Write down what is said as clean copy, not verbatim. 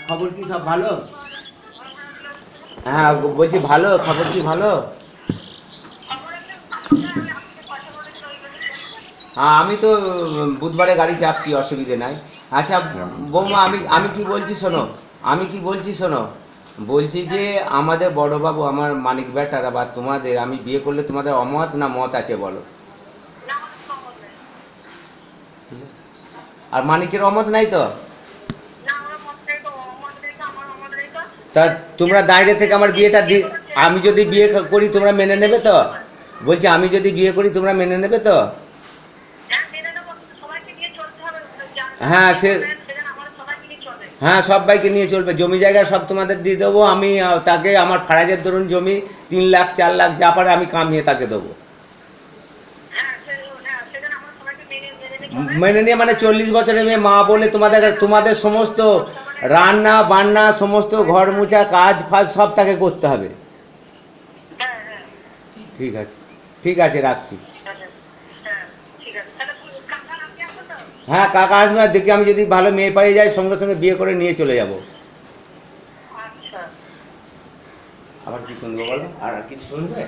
খবর কি সব ভালো? হ্যাঁ বলছি ভালো, খবর কি ভালো? হ্যাঁ আমি তো বুধবারে গাড়ি চাপছি, অসুবিধে নাই। আচ্ছা বৌমা, আমি আমি কি বলছি শোনো, আমি কি বলছি শোনো, বলছি যে আমাদের বড়বাবু আমার মানিক বেটারা বা তোমাদের, আমি বিয়ে করলে তোমাদের অমত না মত আছে বলো? আর মানিকের অমত নাই তো? তা তোমরা দাঁড়িয়ে থেকে আমার বিয়েটা আমি যদি বিয়ে করি তোমরা মেনে নেবে তো? বলছি আমি যদি বিয়ে করি তোমরা মেনে নেবে তো? হ্যাঁ সে, হ্যাঁ সবাইকে নিয়ে চলবে, জমি জায়গা সব তোমাদের দিয়ে দেবো আমি। তাকে আমার ফারাজের ধরুন জমি 3 লাখ 4 লাখ যা পারে আমি কামিয়ে তাকে দেবো। মেনে নিয়ে মানে 40 বছরের মেয়ে মা বলে তোমাদের তোমাদের সমস্ত রান্না বান্না সমস্ত ঘর মোছা কাজ ফাজ সব তাকে করতে হবে। ঠিক আছে, ঠিক আছে রাখছি। হ্যাঁ কাকা আসবে, আর দেখি আমি যদি ভালো মেয়ে পাই যাই সঙ্গে সঙ্গে বিয়ে করে নিয়ে চলে যাব। আবার কি শুনবো বলো, আর কি শুনবে?